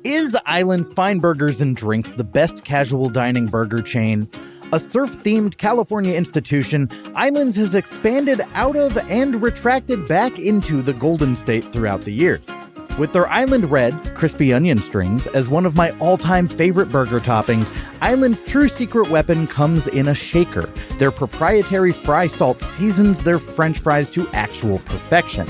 Is Island's Fine Burgers and Drinks the best casual dining burger chain? A surf-themed California institution, Islands has expanded out of and retracted back into the Golden State throughout the years. With their Island Reds, crispy onion strings, as one of my all-time favorite burger toppings, Island's true secret weapon comes in a shaker. Their proprietary fry salt seasons their French fries to actual perfection.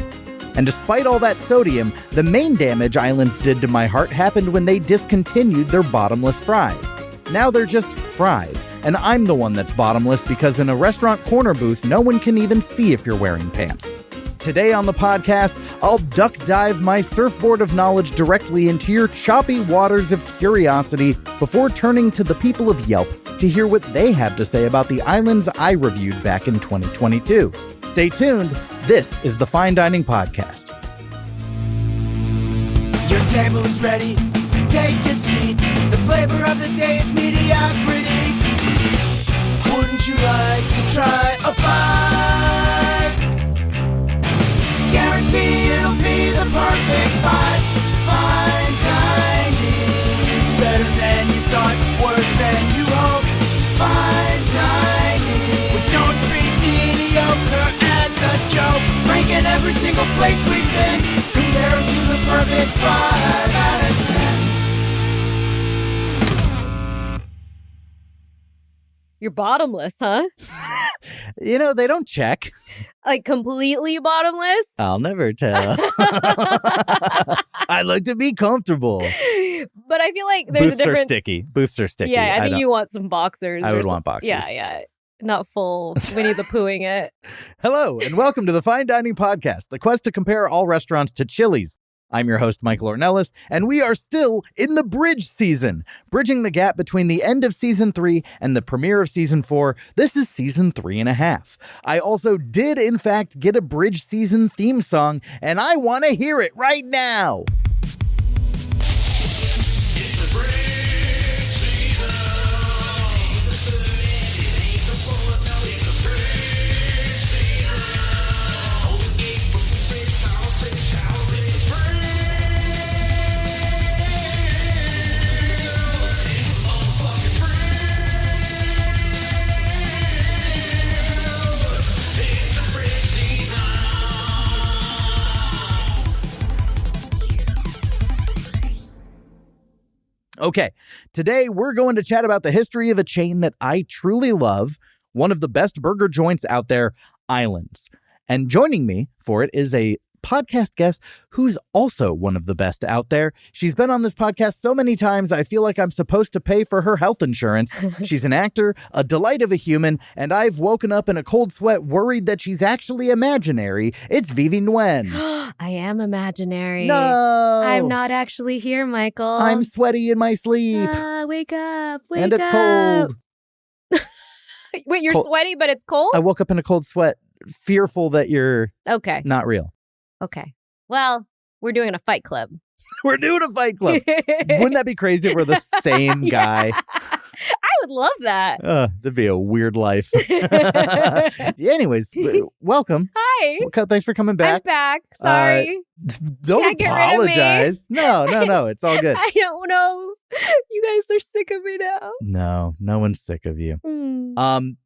And despite all that sodium, the main damage Islands did to my heart happened when they discontinued their bottomless fries. Now they're just fries, and I'm the one that's bottomless because in a restaurant corner booth, no one can even see if you're wearing pants. Today on the podcast, I'll duck dive my surfboard of knowledge directly into your choppy waters of curiosity before turning to the people of Yelp to hear what they have to say about the islands I reviewed back in 2022. Stay tuned. This is the Fine Dining Podcast. Your table is ready. Take a seat. The flavor of the day is mediocrity. Wouldn't you like to try a bite? Guarantee it'll be the perfect bite. Fine dining. Better than you thought, worse than you hoped. Fine dining. We don't treat mediocre as a joke. Ranking every single place we've been. Compare it to the perfect 5 out of 10. You're bottomless, huh? You know, they don't check. Like completely bottomless? I'll never tell. I like to be comfortable. But I feel like there's Booths a different... are sticky. Booths are sticky. Yeah, I think you want some boxers. I would want boxers. Yeah. Not full Winnie the Poohing it. Hello, and welcome to the Fine Dining Podcast, the quest to compare all restaurants to Chili's. I'm your host, Michael Ornelas, and we are still in the bridge season. Bridging the gap between the end of Season 3 and the premiere of Season 4, this is Season 3.5. I also did, in fact, get a bridge season theme song, and I want to hear it right now. Okay, today we're going to chat about the history of a chain that I truly love, one of the best burger joints out there, Islands. And joining me for it is a podcast guest who's also one of the best out there. She's been on this podcast so many times, I feel like I'm supposed to pay for her health insurance. She's an actor, a delight of a human, and I've woken up in a cold sweat worried that she's actually imaginary. It's VyVy Nguyen. I am imaginary. No! I'm not actually here, Michael. I'm sweaty in my sleep. Wake up. Wake and it's up. cold. Wait, you're Cold. sweaty, but it's cold? I woke up in a cold sweat, fearful that you're Okay. not real. Okay. Well, we're doing a fight club. We're doing a fight club. Wouldn't that be crazy if we're the same guy? I would love that. That'd be a weird life. Anyways, welcome. Hi. Thanks for coming back. I'm back. Sorry. Don't Can't get rid of me. apologize. No. It's all good. I don't know. You guys are sick of me now. No one's sick of you. Mm.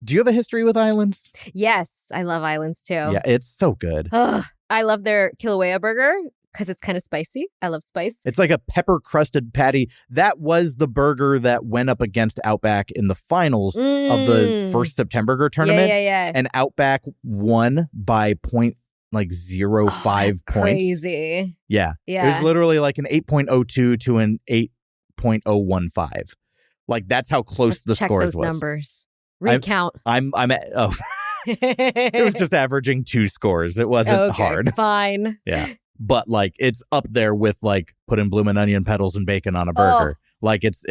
Do you have a history with Islands? Yes, I love Islands too. Yeah, it's so good. Ugh, I love their Kilauea burger because it's kind of spicy. I love spice. It's like a pepper-crusted patty. That was the burger that went up against Outback in the finals of the first September Burger tournament. Yeah. And Outback won by 0.05 points. Crazy. Yeah. It was literally like an 8.02 to an 8.015. Like that's how close the scores Check those was. Numbers. Recount. I'm at it was just averaging 2 scores. It wasn't hard. Fine. Yeah. But like it's up there with like putting bloomin' onion petals and bacon on a burger. Like it's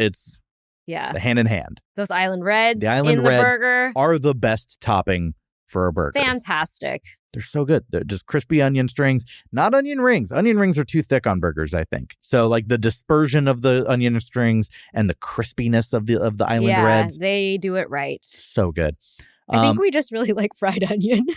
hand in hand. Those Island Reds The Island in the Reds burger are the best topping for a burger. fantastic. They're so good. They're just crispy onion strings, not onion rings. Onion rings are too thick on burgers, I think. So like the dispersion of the onion strings and the crispiness of the Island Reds. Yeah, they do it right. So good. I think we just really like fried onion.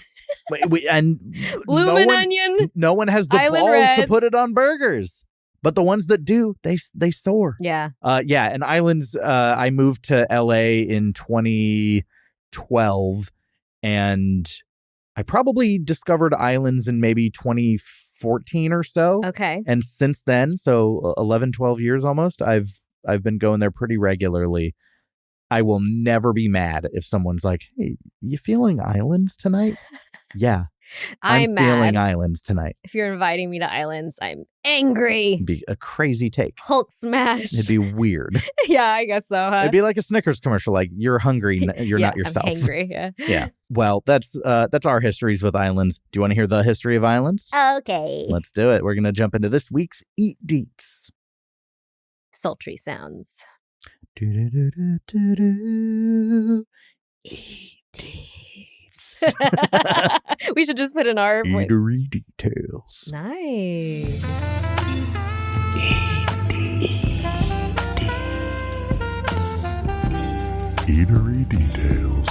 And Bloomin' onion. No one has the Island balls Reds. to put it on burgers. But the ones that do, they soar. Yeah. And islands, I moved to LA in 2012, and I probably discovered islands in maybe 2014 or so. Okay. And since then, so 11, 12 years almost, I've been going there pretty regularly. I will never be mad if someone's like, hey, you feeling islands tonight? Yeah. I'm feeling islands tonight. If you're inviting me to islands, I'm angry. It'd be a crazy take. Hulk smash. It'd be weird. Yeah, I guess so, huh? It'd be like a Snickers commercial, like you're hungry, you're not yourself. I'm hangry, yeah. Yeah. Well, that's our histories with islands. Do you want to hear the history of islands? Okay. Let's do it. We're going to jump into this week's Eat Deets. Sultry sounds. Do-do-do-do-do-do. Eat Deets. We should just put in our Eatery details. Nice. Eatery details.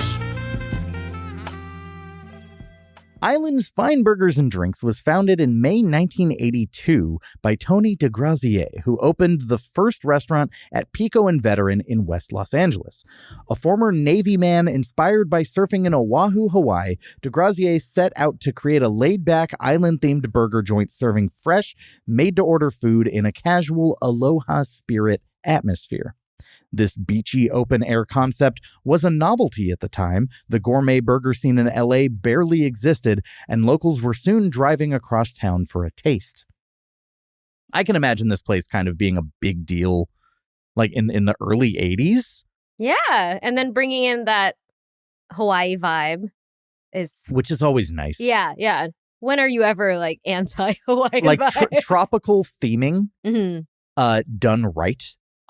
Island's Fine Burgers and Drinks was founded in May 1982 by Tony DeGrazier, who opened the first restaurant at Pico and Veteran in West Los Angeles. A former Navy man inspired by surfing in Oahu, Hawaii, DeGrazier set out to create a laid-back, island-themed burger joint serving fresh, made-to-order food in a casual, aloha spirit atmosphere. This beachy open-air concept was a novelty at the time. The gourmet burger scene in LA barely existed, and locals were soon driving across town for a taste. I can imagine this place kind of being a big deal, like in the early 80s. Yeah, and then bringing in that Hawaii vibe which is always nice. Yeah. When are you ever like anti-Hawaii like vibe? Tropical theming, Mm-hmm. done right.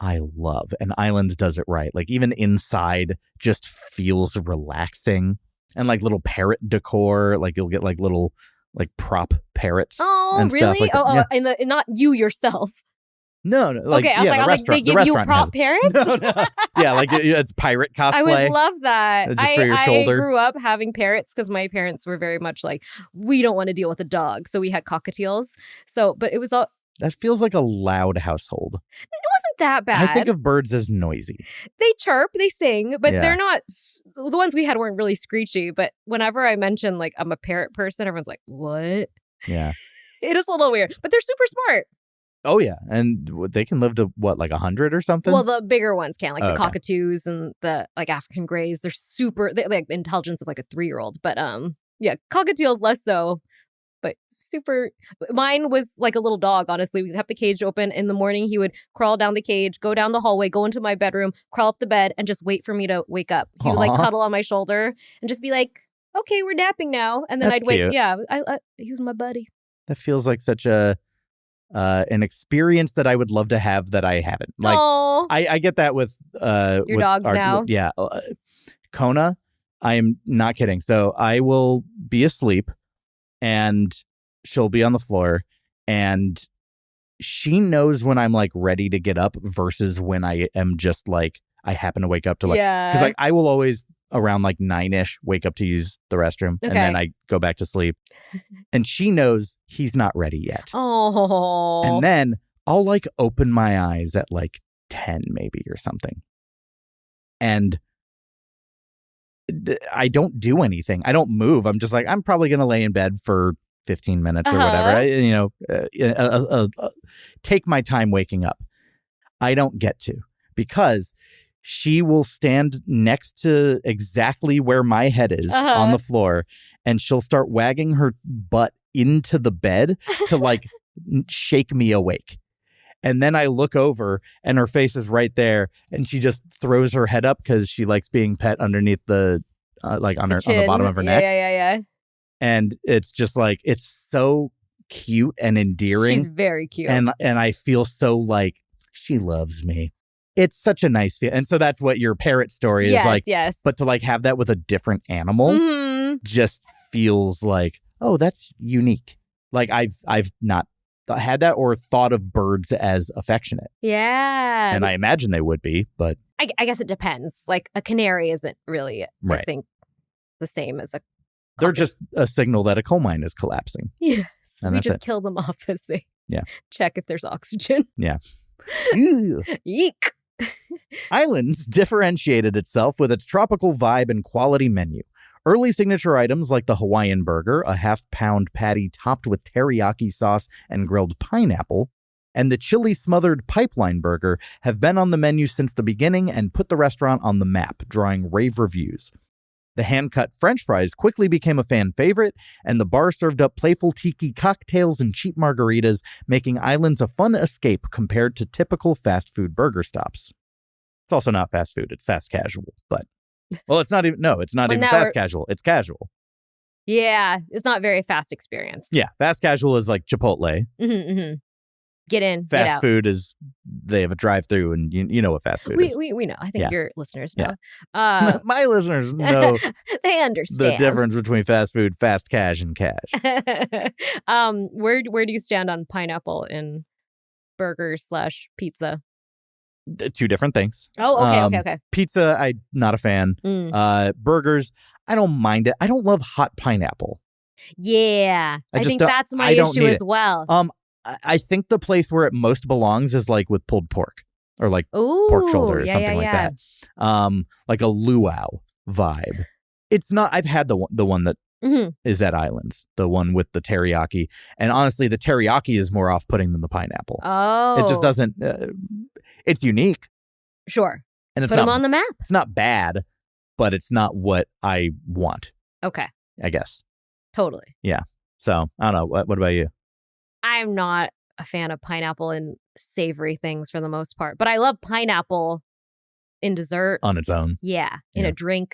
I love, and Islands does it right. Like even inside just feels relaxing, and like little parrot decor, like you'll get like little like prop parrots. Oh, and really? Stuff like and not you yourself. No. Like, okay, I was yeah, like, they give you prop parrots? No. Yeah, like it's pirate cosplay. I would love that. Just for your shoulder. I grew up having parrots because my parents were very much like, we don't want to deal with a dog, so we had cockatiels. But it was all. That feels like a loud household. It wasn't that bad. I think of birds as noisy. They chirp, they sing, but Yeah. they're not. The ones we had weren't really screechy. But whenever I mention like I'm a parrot person, everyone's like, "What?" Yeah. It is a little weird, but they're super smart. Oh yeah, and they can live to what, like 100 or something? Well, the bigger ones can, like the Okay. cockatoos and the like African grays. They're super. They like the intelligence of like a 3-year-old. But yeah, cockatiels less so. But super. Mine was like a little dog, honestly. We'd have the cage open. In the morning, he would crawl down the cage, go down the hallway, go into my bedroom, crawl up the bed, and just wait for me to wake up. He would like Aw. cuddle on my shoulder and just be like, okay, we're napping now. And then That's I'd wake. cute. Yeah, he was my buddy. That feels like such an experience that I would love to have that I haven't. Like Oh, I get that with Your dogs now? Yeah, Kona. I am not kidding. So I will be asleep, and she'll be on the floor, and she knows when I'm like ready to get up versus when I am just like I happen to wake up to like yeah. because like I will always around like 9ish wake up to use the restroom and then Okay. I go back to sleep, and she knows he's not ready yet. Oh, And then I'll like open my eyes at like 10 maybe or something. And I don't do anything. I don't move. I'm just like, I'm probably going to lay in bed for 15 minutes or whatever. Take my time waking up. I don't get to, because she will stand next to exactly where my head is on the floor, and she'll start wagging her butt into the bed to like shake me awake. And then I look over and her face is right there, and she just throws her head up because she likes being pet underneath the like on the bottom of her neck. Yeah. And it's just like, it's so cute and endearing. She's very cute. And I feel so like she loves me. It's such a nice feel. And so that's what your parrot story is like. Yes. But to like have that with a different animal Mhm. just feels like, oh, that's unique. Like I've not had that or thought of birds as affectionate. Yeah. And I imagine they would be, but I guess it depends. Like a canary isn't really, I Right. think, the same as a. they're just a signal that a coal mine is collapsing. Yes. And We that's just it. kill them off as they. Yeah. Check if there's oxygen. Yeah. Ew. Eek. Islands differentiated itself with its tropical vibe and quality menu. Early signature items like the Hawaiian burger, a half-pound patty topped with teriyaki sauce and grilled pineapple, and the chili-smothered pipeline burger have been on the menu since the beginning and put the restaurant on the map, drawing rave reviews. The hand-cut French fries quickly became a fan favorite, and the bar served up playful tiki cocktails and cheap margaritas, making Islands a fun escape compared to typical fast food burger stops. It's also not fast food, it's fast casual, but... Well, it's not even fast casual, it's casual. Yeah, it's not very fast experience. Yeah, fast casual is like Chipotle. Get in, fast get out. Food is, they have a drive-through, and you know what fast food is. We know. I think your listeners know. My listeners know they understand the difference between fast food, fast cash, and cash. Where do you stand on pineapple in burger/pizza? Two different things. Oh, okay. Pizza, I'm not a fan. Burgers, I don't mind it. I don't love hot pineapple. Yeah, I think that's my issue as well. I think the place where it most belongs is like with pulled pork or like pork shoulder or something like that. Like a luau vibe. It's not. I've had the one that is at Islands, the one with the teriyaki, and honestly, the teriyaki is more off-putting than the pineapple. Oh, it just doesn't. It's unique. Sure, and put them on the map. It's not bad, but it's not what I want. Okay, I guess. Totally. Yeah. So I don't know. What about you? I'm not a fan of pineapple in savory things for the most part, but I love pineapple in dessert. On its own. Yeah, in a drink.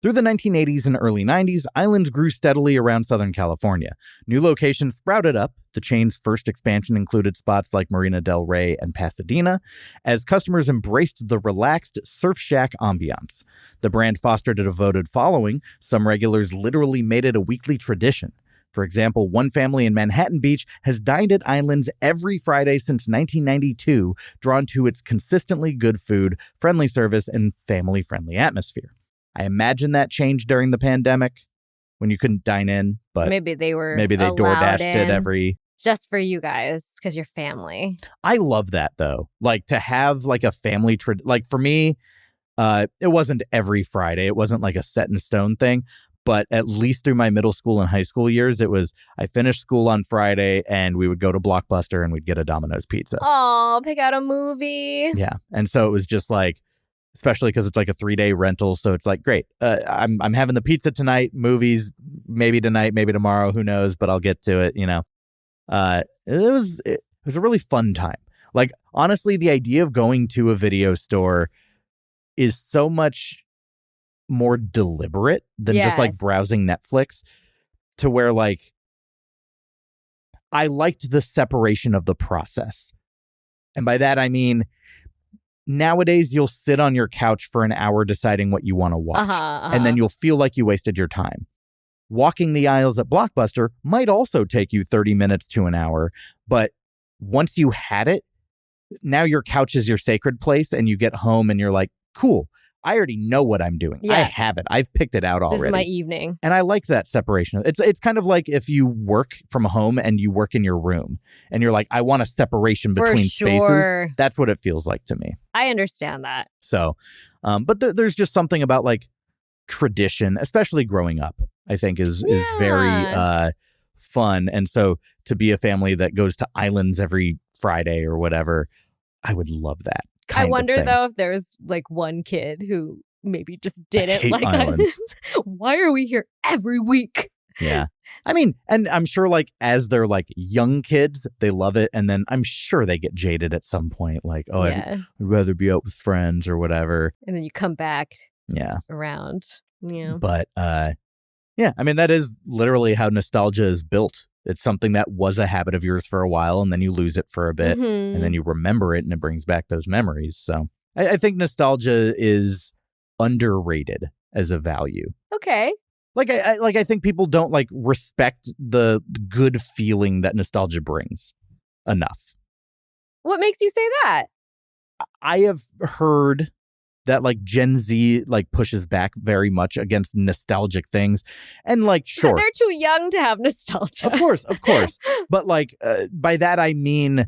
Through the 1980s and early 90s, Islands grew steadily around Southern California. New locations sprouted up. The chain's first expansion included spots like Marina del Rey and Pasadena, as customers embraced the relaxed Surf Shack ambiance. The brand fostered a devoted following. Some regulars literally made it a weekly tradition. For example, one family in Manhattan Beach has dined at Islands every Friday since 1992, drawn to its consistently good food, friendly service, and family-friendly atmosphere. I imagine that changed during the pandemic when you couldn't dine in, but maybe they DoorDashed it every... Just for you guys, because you're family. I love that, though. Like, to have, like, a family... like, for me, it wasn't every Friday. It wasn't, like, a set-in-stone thing. But at least through my middle school and high school years, it was, I finished school on Friday and we would go to Blockbuster and we'd get a Domino's pizza. Oh, pick out a movie. Yeah. And so it was just like, especially because it's like a 3-day rental. So it's like, great, I'm having the pizza tonight, movies, maybe tonight, maybe tomorrow, who knows, but I'll get to it, you know. It was a really fun time. Like, honestly, the idea of going to a video store is so much more deliberate than just like browsing Netflix, to where like I liked the separation of the process. And by that I mean nowadays you'll sit on your couch for an hour deciding what you want to watch and then you'll feel like you wasted your time. Walking the aisles at Blockbuster might also take you 30 minutes to an hour, but once you had it, now your couch is your sacred place and you get home and you're like, cool, I already know what I'm doing. Yeah. I have it. I've picked it out already. This is my evening. And I like that separation. It's kind of like if you work from home and you work in your room and you're like, I want a separation between spaces. That's what it feels like to me. I understand that. So, but there's just something about like tradition, especially growing up, I think is very fun. And so to be a family that goes to Islands every Friday or whatever, I would love that. I wonder, though, if there's like one kid who maybe just didn't like Islands. Why are we here every week? Yeah. I mean, and I'm sure like as they're like young kids, they love it. And then I'm sure they get jaded at some point. Like, oh, I'd rather be out with friends or whatever. And then you come back around. Yeah. But yeah, I mean, that is literally how nostalgia is built. It's something that was a habit of yours for a while, and then you lose it for a bit, and then you remember it, and it brings back those memories. So I think nostalgia is underrated as a value. Okay. I think people don't like respect the good feeling that nostalgia brings enough. What makes you say that? I have heard that like Gen Z like pushes back very much against nostalgic things. And like, sure, They're too young to have nostalgia. of course. But like by that, I mean,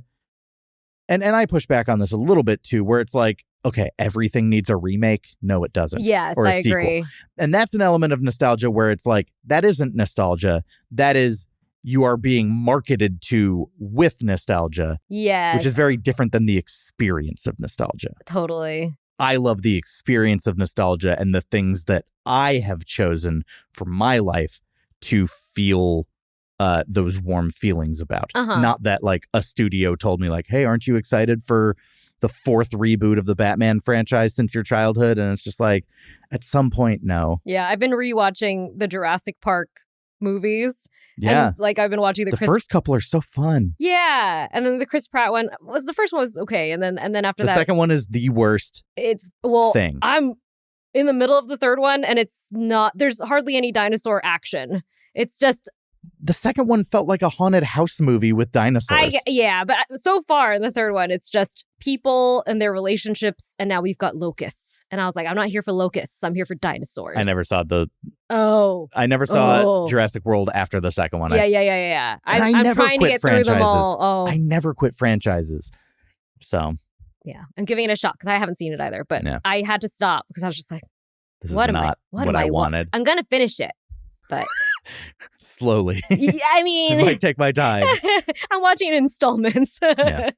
and I push back on this a little bit too, where it's like, okay, everything needs a remake. No, it doesn't. Yes, or a I sequel. agree. And that's an element of nostalgia where it's like, that isn't nostalgia. That is, you are being marketed to with nostalgia, Yes. which is very different than the experience of nostalgia. Totally. I love the experience of nostalgia and the things that I have chosen for my life to feel those warm feelings about. Not that like a studio told me like, hey, aren't you excited for the 4th reboot of the Batman franchise since your childhood? And it's just like, at some point, no. Yeah, I've been rewatching the Jurassic Park movies. Yeah. And, like I've been watching the first couple are so fun. Yeah. And then the Chris Pratt one was, the first one was okay. And then after that. The second one is the worst thing. I'm in the middle of the third one and it's not, there's hardly any dinosaur action. It's just. The second one felt like a haunted house movie with dinosaurs. Yeah, but so far in the third one, it's just people and their relationships. And now we've got locusts. And I was like, I'm not here for locusts. I'm here for dinosaurs. I never saw I never saw Jurassic World after the second one. Yeah. I'm never trying to get through them all. I never quit franchises. So. Yeah, I'm giving it a shot because I haven't seen it either. But I had to stop because I was just like, this is not what I wanted. I'm going to finish it. But slowly. Yeah, I mean, it might take my time. I'm watching it in installments. Yeah.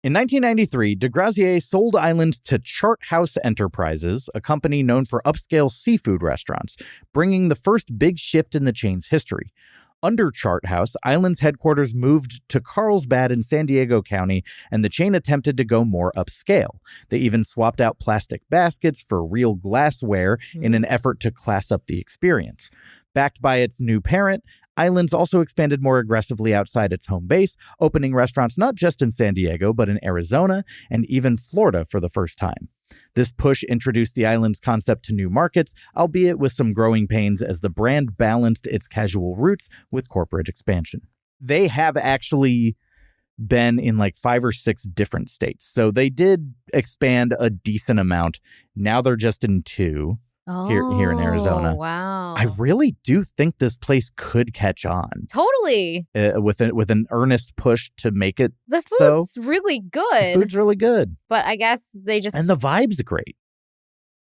In 1993, DeGrazier sold Islands to Chart House Enterprises, a company known for upscale seafood restaurants, bringing the first big shift in the chain's history. Under Chart House, Island's headquarters moved to Carlsbad in San Diego County, and the chain attempted to go more upscale. They even swapped out plastic baskets for real glassware in an effort to class up the experience. Backed by its new parent, Islands also expanded more aggressively outside its home base, opening restaurants not just in San Diego, but in Arizona and even Florida for the first time. This push introduced the Islands concept to new markets, albeit with some growing pains as the brand balanced its casual roots with corporate expansion. They have actually been in like 5 or 6 different states. So they did expand a decent amount. Now they're just in 2 here in Arizona. Wow. I really do think this place could catch on. Totally. With an earnest push to make it The food's really good. The food's really good. But I guess they just... And the vibe's great.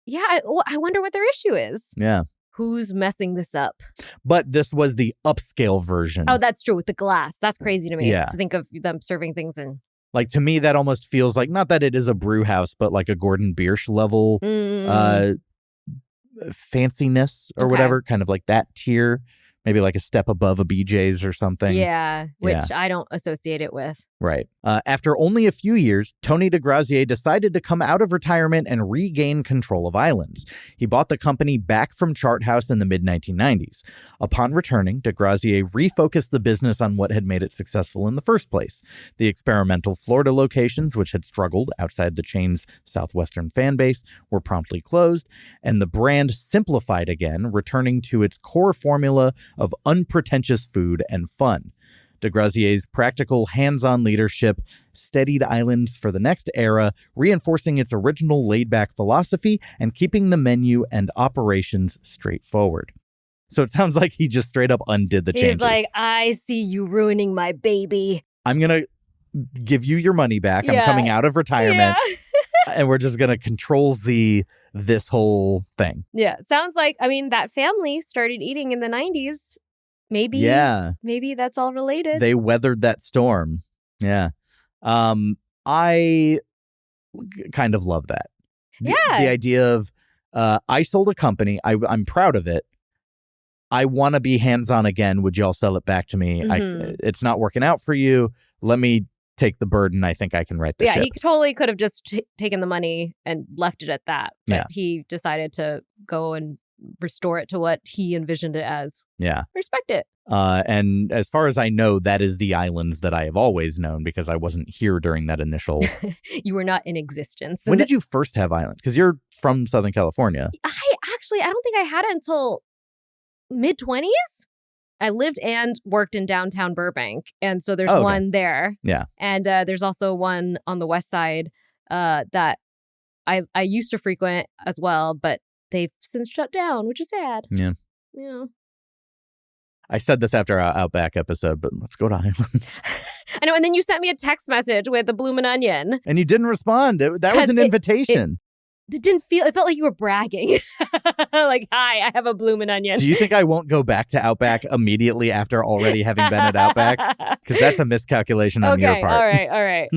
Yeah, I wonder what their issue is. Yeah. Who's messing this up? But this was the upscale version. Oh, that's true. With the glass. That's crazy to me. Yeah. To think of them serving things in... Like, to me, that almost feels like, not that it is a brew house, but like a Gordon Biersch level fanciness or whatever, kind of like that tier, maybe like a step above a BJ's or something. Yeah, which I don't associate it with. Right. After only a few years, Tony DeGrazier decided to come out of retirement and regain control of Islands. He bought the company back from Chart House in the mid-1990s. Upon returning, DeGrazier refocused the business on what had made it successful in the first place. The experimental Florida locations, which had struggled outside the chain's southwestern fan base, were promptly closed, and the brand simplified again, returning to its core formula of unpretentious food and fun. DeGrazier's practical, hands-on leadership steadied Islands for the next era, reinforcing its original laid-back philosophy and keeping the menu and operations straightforward. So it sounds like he just straight up undid the changes. He's like, I see you ruining my baby. I'm going to give you your money back. I'm coming out of retirement. And we're just going to Control-Z this whole thing. Yeah. Sounds like, I mean, that family started eating in the 90s. Maybe that's all related. They weathered that storm. Yeah. I kind of love that. The idea of I sold a company. I'm proud of it. I want to be hands-on again. Would y'all sell it back to me? It's not working out for you. Let me take the burden. I think I can right the ship. Yeah, he totally could have just taken the money and left it at that. But he decided to go and restore it to what he envisioned it as. Yeah. Respect it. And as far as I know, that is the Islands that I have always known because I wasn't here during that initial... You were not in existence. When did you first have Islands? Because you're from Southern California. I don't think I had it until mid-20s. I lived and worked in downtown Burbank. And so there's one there. Yeah. And there's also one on the west side that I used to frequent as well, but they've since shut down, which is sad. Yeah. Yeah. I said this after our Outback episode, but let's go to Islands. I know. And then you sent me a text message with the bloomin' onion. And you didn't respond. That was an invitation. It felt like you were bragging. Like, hi, I have a bloomin' onion. Do you think I won't go back to Outback immediately after already having been at Outback? Because that's a miscalculation on your part. All right.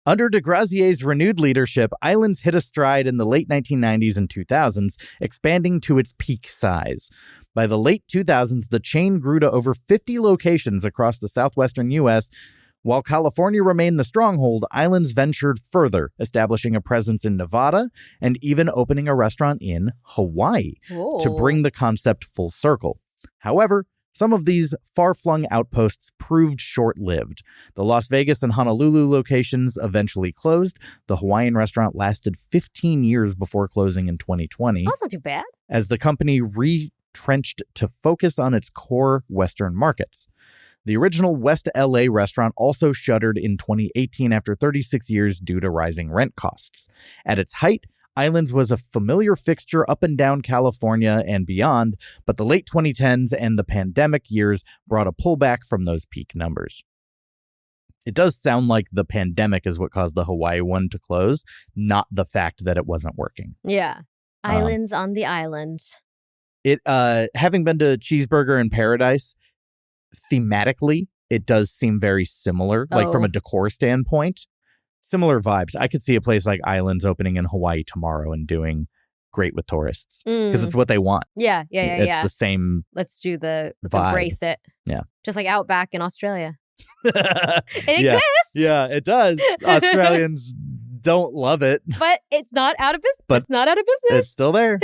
Under de Grazier's renewed leadership, Islands hit a stride in the late 1990s and 2000s, expanding to its peak size. By the late 2000s, the chain grew to over 50 locations across the southwestern U.S. While California remained the stronghold, Islands ventured further, establishing a presence in Nevada and even opening a restaurant in Hawaii to bring the concept full circle. However, some of these far-flung outposts proved short-lived. The Las Vegas and Honolulu locations eventually closed. The Hawaiian restaurant lasted 15 years before closing in 2020. Oh, that's not too bad. As the company retrenched to focus on its core Western markets. The original West LA restaurant also shuttered in 2018 after 36 years due to rising rent costs. At its height, Islands was a familiar fixture up and down California and beyond, but the late 2010s and the pandemic years brought a pullback from those peak numbers. It does sound like the pandemic is what caused the Hawaii one to close, not the fact that it wasn't working. Yeah. Islands on the island. It having been to Cheeseburger in Paradise, thematically, it does seem very similar, like from a decor standpoint. Similar vibes. I could see a place like Islands opening in Hawaii tomorrow and doing great with tourists because it's what they want. Yeah. It's the same. Let's vibe. Embrace it. Yeah. Just like Outback in Australia. It exists. Yeah, it does. Australians don't love it. But it's not out of business. It's not out of business. It's still there.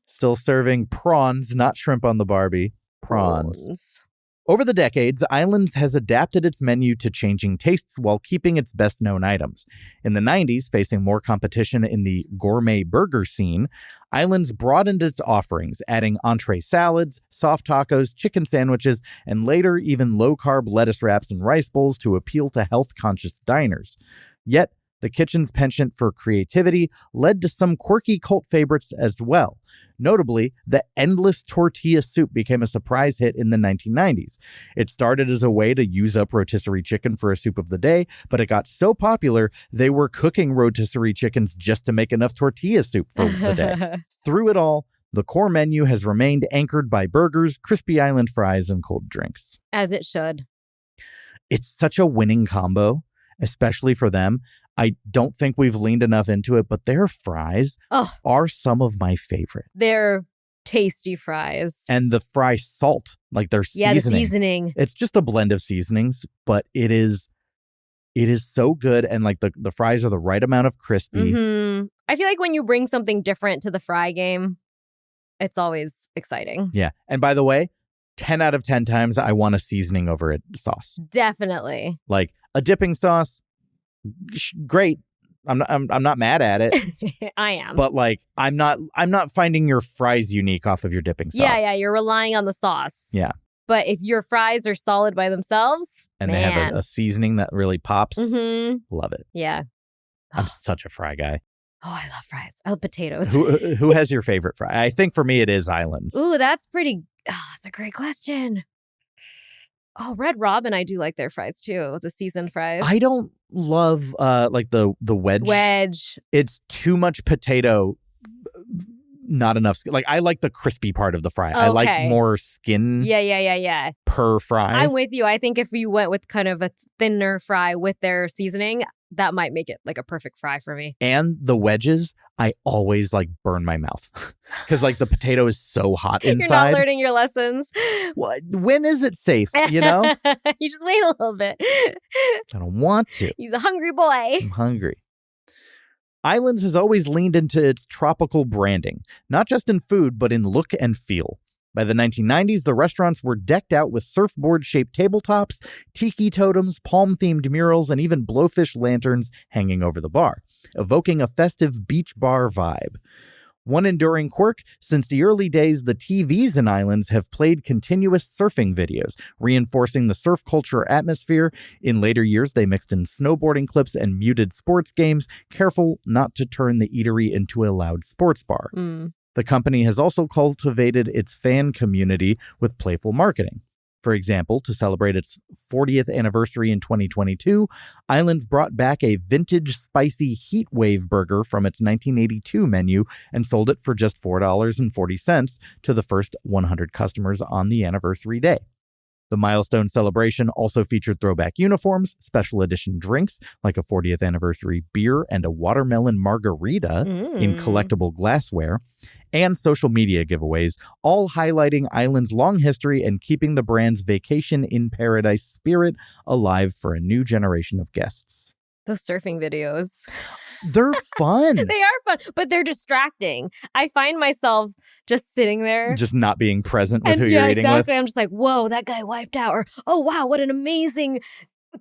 Still serving prawns, not shrimp on the Barbie. Prawns. Over the decades, Islands has adapted its menu to changing tastes while keeping its best-known items. In the 90s, facing more competition in the gourmet burger scene, Islands broadened its offerings, adding entree salads, soft tacos, chicken sandwiches, and later even low-carb lettuce wraps and rice bowls to appeal to health-conscious diners. Yet, the kitchen's penchant for creativity led to some quirky cult favorites as well. Notably, the endless tortilla soup became a surprise hit in the 1990s. It started as a way to use up rotisserie chicken for a soup of the day, but it got so popular, they were cooking rotisserie chickens just to make enough tortilla soup for the day. Through it all, the core menu has remained anchored by burgers, crispy island fries, and cold drinks. As it should. It's such a winning combo, especially for them. I don't think we've leaned enough into it, but their fries are some of my favorite. They're tasty fries. And the fry salt, like their seasoning. Yeah, the seasoning. It's just a blend of seasonings, but it is so good. And like the fries are the right amount of crispy. Mm-hmm. I feel like when you bring something different to the fry game, it's always exciting. Yeah. And by the way, 10 out of 10 times I want a seasoning over a sauce. Definitely. Like a dipping sauce. Great. I'm not mad at it. I am. But like I'm not finding your fries unique off of your dipping sauce. Yeah, you're relying on the sauce. Yeah. But if your fries are solid by themselves, and they have a seasoning that really pops, love it. Yeah. I'm such a fry guy. Oh, I love fries. I love potatoes. Who has your favorite fry? I think for me it is Islands. Ooh, that's a great question. Oh, Red Robin, I do like their fries too. The seasoned fries. I don't love like the wedge. Wedge. It's too much potato, not enough skin. Like I like the crispy part of the fry. Okay. I like more skin. Yeah. Per fry. I'm with you. I think if you went with kind of a thinner fry with their seasoning, that might make it like a perfect fry for me. And the wedges, I always like burn my mouth because like the potato is so hot inside. You're not learning your lessons. What? When is it safe? You know? You just wait a little bit. I don't want to. He's a hungry boy. I'm hungry. Islands has always leaned into its tropical branding, not just in food, but in look and feel. By the 1990s, the restaurants were decked out with surfboard-shaped tabletops, tiki totems, palm-themed murals, and even blowfish lanterns hanging over the bar, evoking a festive beach bar vibe. One enduring quirk, since the early days, the TVs in Islands have played continuous surfing videos, reinforcing the surf culture atmosphere. In later years, they mixed in snowboarding clips and muted sports games, careful not to turn the eatery into a loud sports bar. The company has also cultivated its fan community with playful marketing. For example, to celebrate its 40th anniversary in 2022, Islands brought back a vintage spicy heat wave burger from its 1982 menu and sold it for just $4.40 to the first 100 customers on the anniversary day. The milestone celebration also featured throwback uniforms, special edition drinks like a 40th anniversary beer and a watermelon margarita in collectible glassware, and social media giveaways, all highlighting Island's long history and keeping the brand's vacation in paradise spirit alive for a new generation of guests. Those surfing videos. They're fun. They are fun, but they're distracting. I find myself just sitting there. Just not being present with and who you're eating exactly. with. I'm just like, whoa, that guy wiped out. Or, oh, wow, what an amazing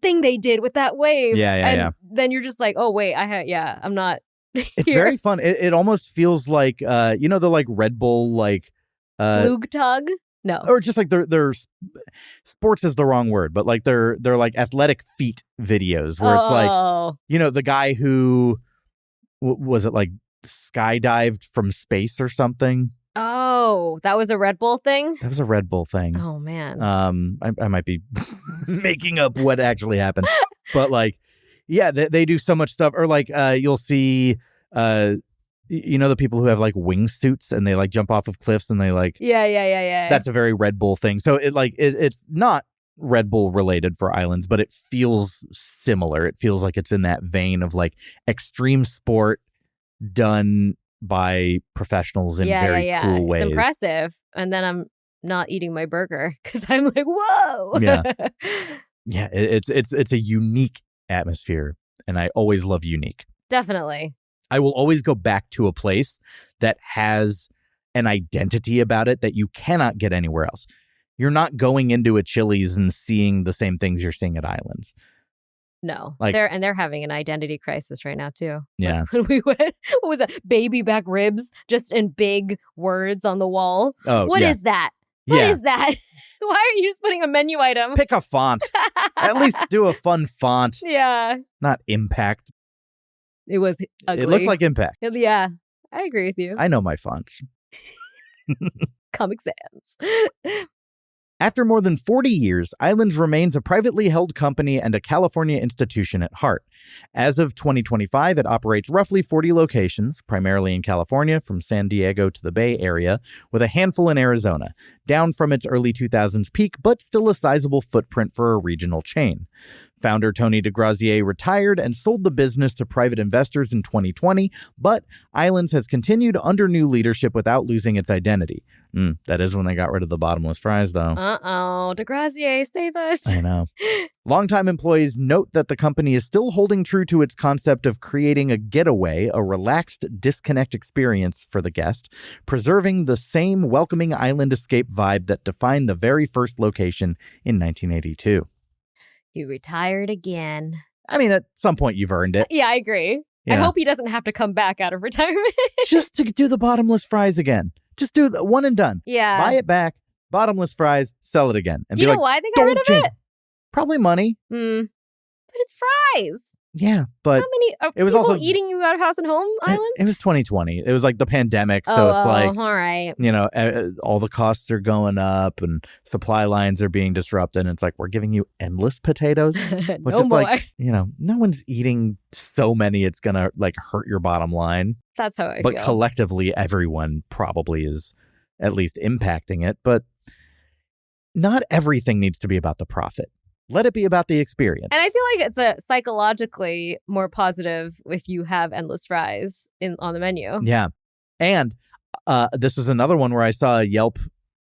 thing they did with that wave. Yeah. Then you're just like, oh, wait, I'm not It's here. very fun. It almost feels like, the like Red Bull, like... Lug tug? No. Or just like their sports is the wrong word, but like they're like athletic feat videos where it's like, the guy who was it like skydived from space or something? Oh, that was a Red Bull thing? That was a Red Bull thing. Oh, man. I might be making up what actually happened, but like, yeah, they do so much stuff. Or like, you'll see, the people who have like wingsuits and they like jump off of cliffs and they like Yeah. That's a very Red Bull thing. So it's not Red Bull related for Islands, but it feels similar. It feels like it's in that vein of like extreme sport done by professionals in very cool ways. It's impressive. And then I'm not eating my burger because I'm like, whoa. Yeah. Yeah, it's a unique atmosphere, and I always love unique. Definitely. I will always go back to a place that has an identity about it that you cannot get anywhere else. You're not going into a Chili's and seeing the same things you're seeing at Islands. No, like, they're having an identity crisis right now too. Yeah. When we went, what was it? Baby back ribs, just in big words on the wall. Oh, What yeah. is that? What is that? Why are you just putting a menu item? Pick a font. At least do a fun font. Yeah. Not Impact. It was ugly. It looked like Impact. Yeah, I agree with you. I know my fonts. Comic Sans. After more than 40 years, Islands remains a privately held company and a California institution at heart. As of 2025, it operates roughly 40 locations, primarily in California, from San Diego to the Bay Area, with a handful in Arizona, down from its early 2000s peak, but still a sizable footprint for a regional chain. Founder Tony DeGrazier retired and sold the business to private investors in 2020, but Islands has continued under new leadership without losing its identity. That is when they got rid of the bottomless fries, though. Uh-oh. DeGrazier, save us. I know. Longtime employees note that the company is still holding true to its concept of creating a getaway, a relaxed disconnect experience for the guest, preserving the same welcoming island escape vibe that defined the very first location in 1982. You retired again. I mean, at some point you've earned it. Yeah, I agree. Yeah. I hope he doesn't have to come back out of retirement. Just to do the bottomless fries again. Just do the one and done. Yeah. Buy it back, bottomless fries, sell it again. And Do you be know like, why they got rid of change it? Probably money. But it's fries. Yeah, but How many are it was people also eating you out of house and home islands? it was 2020. It was like the pandemic, so it's like, all right. all the costs are going up and supply lines are being disrupted. And it's like, we're giving you endless potatoes. Which No is more. like, no one's eating so many it's going to like hurt your bottom line. That's how I But feel. collectively, everyone probably is at least impacting it. But not everything needs to be about the profit. Let it be about the experience. And I feel like it's a psychologically more positive if you have endless fries on the menu. Yeah. And this is another one where I saw a Yelp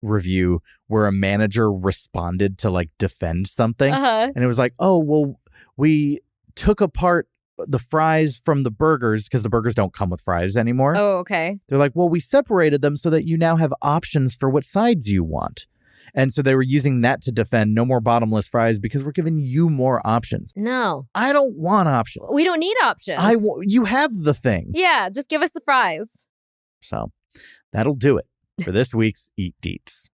review where a manager responded to like defend something. Uh-huh. And it was like, oh, well, we took apart the fries from the burgers because the burgers don't come with fries anymore. Oh, okay. They're like, well, we separated them so that you now have options for what sides you want. And so they were using that to defend no more bottomless fries because we're giving you more options. No. I don't want options. We don't need options. You have the thing. Yeah, just give us the fries. So that'll do it for this week's Eat Deets.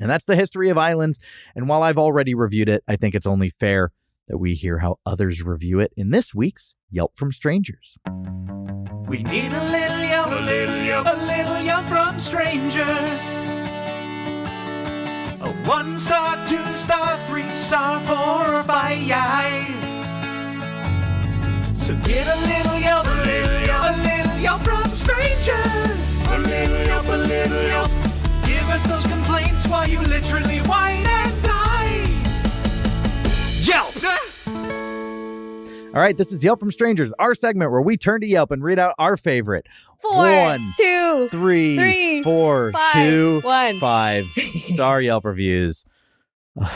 And that's the history of islands. And while I've already reviewed it, I think it's only fair that we hear how others review it in this week's Yelp from Strangers. We need a little yelp, a little yelp from strangers. A 1-star, 2-star, 3-star, 4 or 5. So get a little yelp, a little yelp from strangers. A little yelp. Give us those complaints while you literally whine and die. Yelp! All right, this is Yelp from Strangers, our segment where we turn to Yelp and read out our favorite 4, 2, 3, 4, 5, 2, 1. 5 star Yelp reviews. Why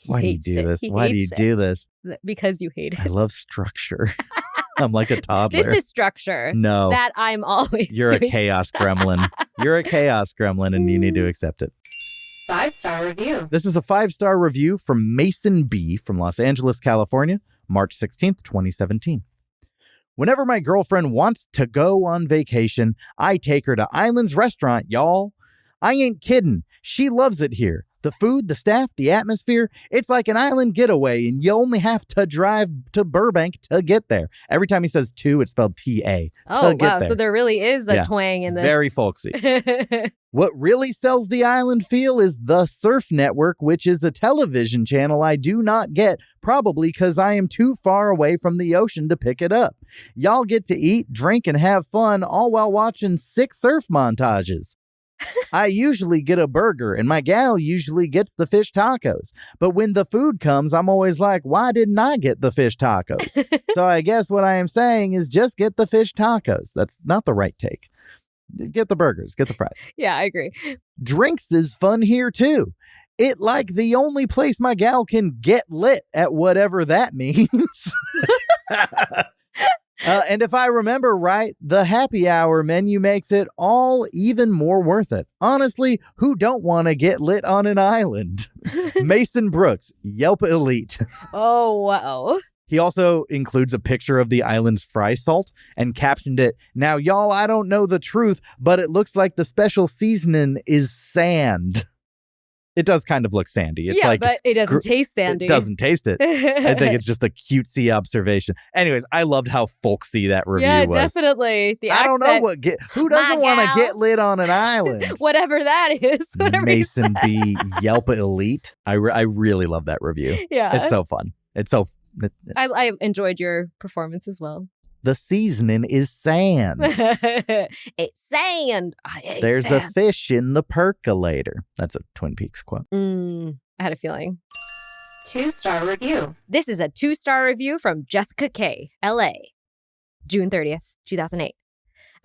do you hates do it. this? He Why do you hates it. do this? Because you hate I it. love structure. I'm like a toddler. This is structure No, that I'm always you're a doing. chaos gremlin. You're a chaos gremlin and you need to accept it. 5-star review. This is a 5-star review from Mason B. from Los Angeles, California, March 16th, 2017. Whenever my girlfriend wants to go on vacation, I take her to Islands Restaurant, y'all. I ain't kidding. She loves it here. The food, the staff, the atmosphere, it's like an island getaway, and you only have to drive to Burbank to get there. Every time he says to, it's spelled T-A. Oh, to get wow. there. So there really is a Yeah. twang in this. Very folksy. What really sells the island feel is the Surf Network, which is a television channel I do not get, probably because I am too far away from the ocean to pick it up. Y'all get to eat, drink, and have fun, all while watching 6 surf montages. I usually get a burger, and my gal usually gets the fish tacos. But when the food comes, I'm always like, why didn't I get the fish tacos? So I guess what I am saying is just get the fish tacos. That's not the right take. Get the burgers, get the fries. Yeah, I agree. Drinks is fun here too. It like the only place my gal can get lit at whatever that means. And if I remember right, the happy hour menu makes it all even more worth it. Honestly, who don't want to get lit on an island? Mason Brooks, Yelp Elite. Oh, wow. He also includes a picture of the island's fry salt and captioned it, "Now, y'all, I don't know the truth, but it looks like the special seasoning is sand." It does kind of look sandy. It's yeah, like but it doesn't taste sandy. It doesn't taste it. I think it's just a cutesy observation. Anyways, I loved how folksy that review yeah, was. Definitely. The I don't know accent, who doesn't want to gal. get lit on an island. whatever that is. Whatever you Mason said. B. Yelp Elite. I really love that review. Yeah. It's so fun. It's so. I enjoyed your performance as well. The seasoning is sand. It's sand. I hate There's a sand. fish in the percolator. That's a Twin Peaks quote. I had a feeling. 2-star review. This is a 2-star review from Jessica K, LA, June 30th, 2008.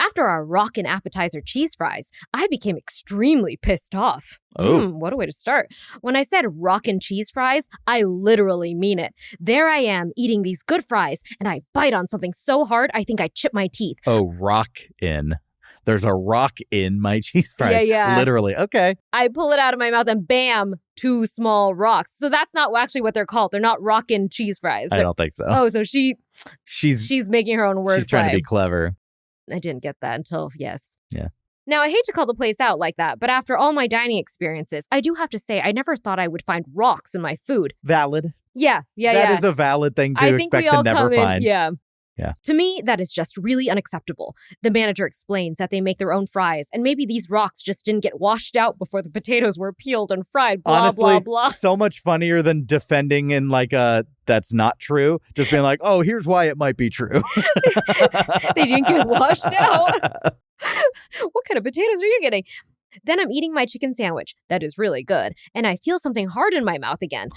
After our rockin' appetizer cheese fries, I became extremely pissed off. Oh. What a way to start. When I said rockin' cheese fries, I literally mean it. There I am eating these good fries, and I bite on something so hard I think I chip my teeth. Oh, rock in. There's a rock in my cheese fries. Yeah. Literally. Okay. I pull it out of my mouth and bam, 2 small rocks. So that's not actually what they're called. They're not rockin' cheese fries. I They're- don't think so. Oh, so she's she's making her own words. trying to be clever. I didn't get that until yes. Yeah. Now, I hate to call the place out like that, but after all my dining experiences, I do have to say I never thought I would find rocks in my food. Valid. Yeah. That is a valid thing to I think expect we all to never come find. in. Yeah. Yeah. To me, that is just really unacceptable. The manager explains that they make their own fries, and maybe these rocks just didn't get washed out before the potatoes were peeled and fried. Blah, Honestly, blah, blah. so much funnier than defending in like a that's not true. Just being like, oh, here's why it might be true. They didn't get washed out. What kind of potatoes are you getting? Then I'm eating my chicken sandwich. That is really good. And I feel something hard in my mouth again.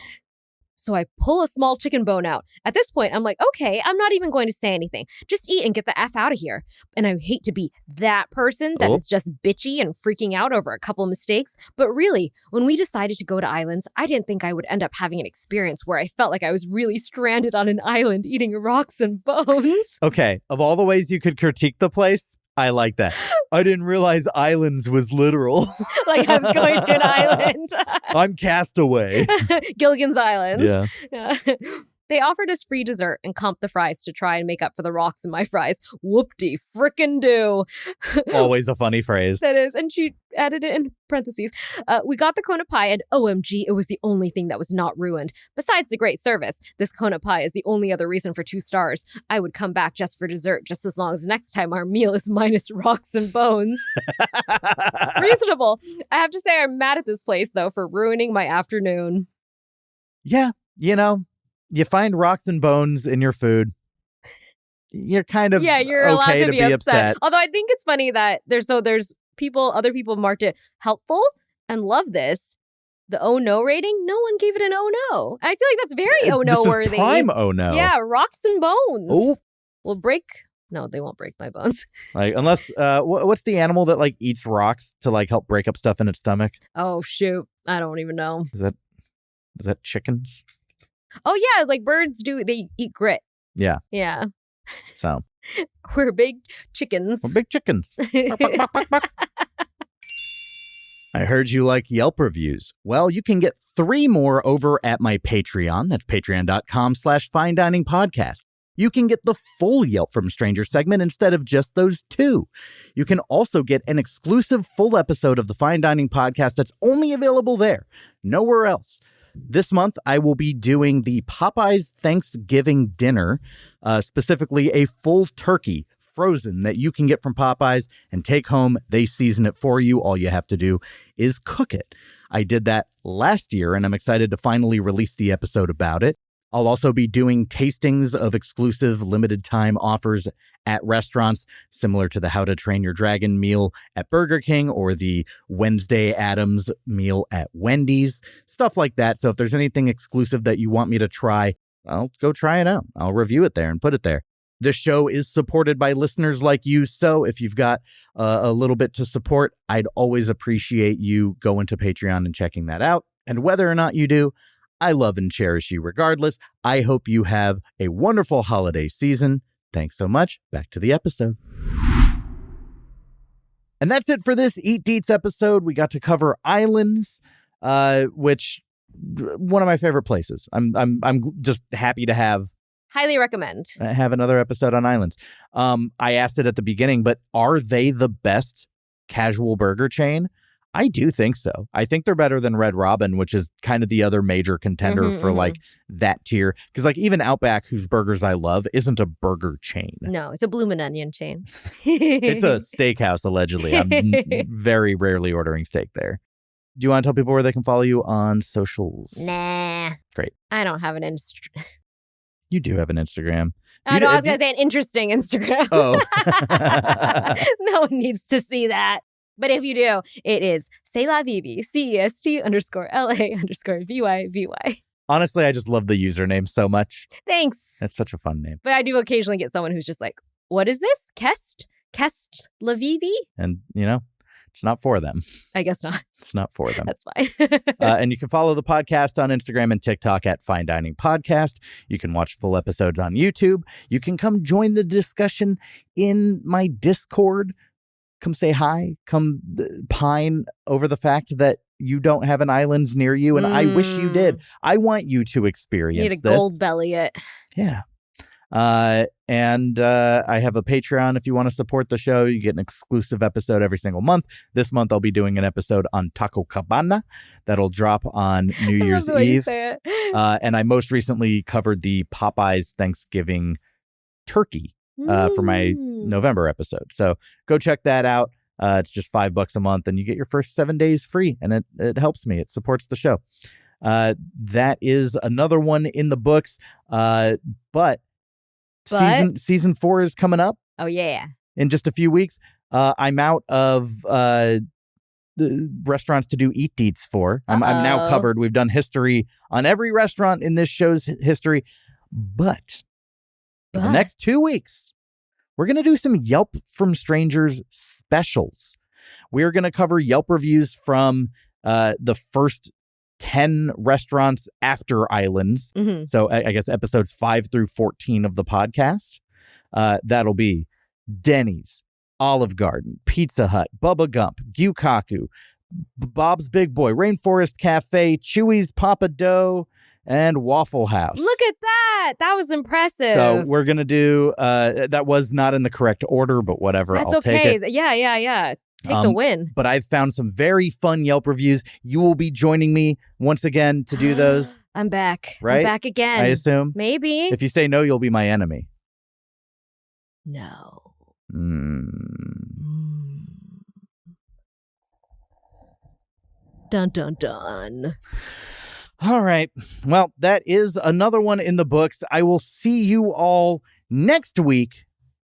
So I pull a small chicken bone out. At this point, I'm like, okay, I'm not even going to say anything. Just eat and get the F out of here. And I hate to be that person that is just bitchy and freaking out over a couple mistakes. But really, when we decided to go to islands, I didn't think I would end up having an experience where I felt like I was really stranded on an island eating rocks and bones. Okay, of all the ways you could critique the place, I like that. I didn't realize islands was literal. Like I was going to an island. I'm castaway. Gilligan's Island. Yeah. They offered us free dessert and comped the fries to try and make up for the rocks in my fries. Whoop-de frickin' do. Always a funny phrase. That is, and she added it in parentheses. We got the Kona pie, and OMG, it was the only thing that was not ruined. Besides the great service, this Kona pie is the only other reason for 2 stars. I would come back just for dessert, just as long as the next time our meal is minus rocks and bones. Reasonable. I have to say I'm mad at this place, though, for ruining my afternoon. Yeah, you find rocks and bones in your food. You're kind of you're okay allowed to be upset. upset. Although I think it's funny that there's other people marked it helpful and love this. The oh no rating, no one gave it an oh no. I feel like that's very oh no worthy. This is prime oh no. Yeah, rocks and bones. Oh, Will break. No, they won't break my bones. like unless what's the animal that like eats rocks to like help break up stuff in its stomach? Oh shoot, I don't even know. Is that chickens? Oh yeah, like birds do. They eat grit. Yeah. Yeah. So We're big chickens. we're big chickens. I heard you like Yelp reviews. Well, you can get 3 more over at my Patreon. That's patreon.com/fine dining podcast. You can get the full Yelp from Stranger segment instead of just those 2. You can also get an exclusive full episode of the Fine Dining podcast that's only available there, nowhere else. This month, I will be doing the Popeyes Thanksgiving dinner, specifically a full turkey frozen that you can get from Popeyes and take home. They season it for you. All you have to do is cook it. I did that last year, and I'm excited to finally release the episode about it. I'll also be doing tastings of exclusive limited time offers at restaurants, similar to the How to Train Your Dragon meal at Burger King or the Wednesday Addams meal at Wendy's, stuff like that. So if there's anything exclusive that you want me to try, I'll go try it out. I'll review it there and put it there. This show is supported by listeners like you. So if you've got a little bit to support, I'd always appreciate you going to Patreon and checking that out. And whether or not you do, I love and cherish you regardless. I hope you have a wonderful holiday season. Thanks so much. Back to the episode. And that's it for this Eat Deets episode. We got to cover islands, which one of my favorite places. I'm just happy to have Highly recommend. another episode on islands. I asked it at the beginning, but are they the best casual burger chain? I do think so. I think they're better than Red Robin, which is kind of the other major contender for like that tier. Because like even Outback, whose burgers I love, isn't a burger chain. No, it's a bloomin' onion chain. It's a steakhouse, allegedly. I'm very rarely ordering steak there. Do you want to tell people where they can follow you on socials? Nah. Great. I don't have an Instagram. You do have an Instagram. I know, I was going to say an interesting Instagram. Oh. No one needs to see that. But if you do, it is C'est la VyVy, CEST_LA_VyVy. Honestly, I just love the username so much. Thanks. That's such a fun name. But I do occasionally get someone who's just like, what is this? Kest la VyVy? And, it's not for them. I guess not. It's not for them. That's fine. And you can follow the podcast on Instagram and TikTok at Fine Dining Podcast. You can watch full episodes on YouTube. You can come join the discussion in my Discord. Come say hi. Come pine over the fact that you don't have an islands near you, and I wish you did. I want you to experience You need to this. gold belly it. Yeah. And I have a Patreon if you want to support the show. You get an exclusive episode every single month. This month I'll be doing an episode on Taco Cabana that'll drop on New Year's I love the way you Eve. say it. And I most recently covered the Popeyes Thanksgiving turkey for my November episode. So go check that out. It's just $5 a month and you get your first 7 days free, and it helps me. It supports the show. That is another one in the books. But season 4 is coming up. Oh, yeah. In just a few weeks. I'm out of the restaurants to do Eat Deets for. I'm now covered. We've done history on every restaurant in this show's history. But for the next 2 weeks, we're going to do some Yelp from Strangers specials. We're going to cover Yelp reviews from the first 10 restaurants after Islands. Mm-hmm. So I guess episodes 5 through 14 of the podcast. That'll be Denny's, Olive Garden, Pizza Hut, Bubba Gump, Gyukaku, Bob's Big Boy, Rainforest Cafe, Chewy's Papa Dough, and Waffle House. Look at that. That was impressive. So we're going to do, that was not in the correct order, but whatever. That's I'll okay. take it. Yeah. Take the win. But I've found some very fun Yelp reviews. You will be joining me once again to do those. I'm back. Right? I'm back again. I assume. Maybe. If you say no, you'll be my enemy. No. Dun, dun, dun. All right. Well, that is another one in the books. I will see you all next week.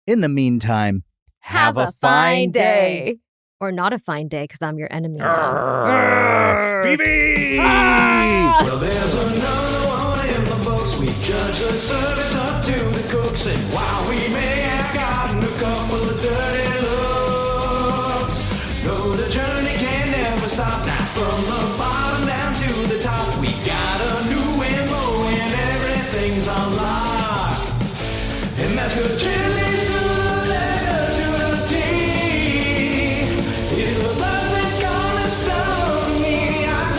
In the meantime, have a fine day. Or not a fine day, because I'm your enemy. VyVy! Well, there's another one in the books. We judge the service up to the cooks. And while we may have gotten a couple of dirty looks, no, the journey can never stop. Now from the bottom down to the top, we got a new MO and everything's unlocked. And that's 'cause Chili's to the letter to the T is the perfect cornerstone of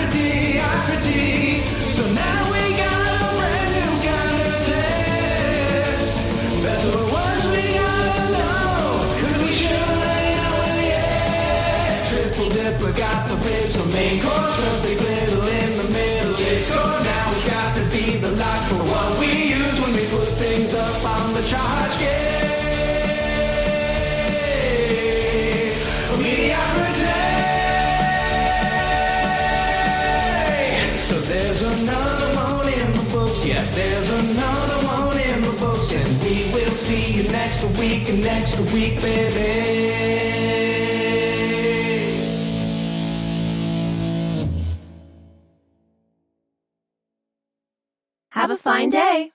mediocrity. So now we got a brand new kind of test. That's the words we gotta know, 'cause we sure ain't knowing yet. Triple dipper got the ribs, the main course, perfect little in the middle. It's score now, it's got to be the lock for what we use when we put things up on the charge scale. Mediocrity. So there's another one in the books. Yeah, there's another one in the books. And we will see you next week, baby. Have a fine day.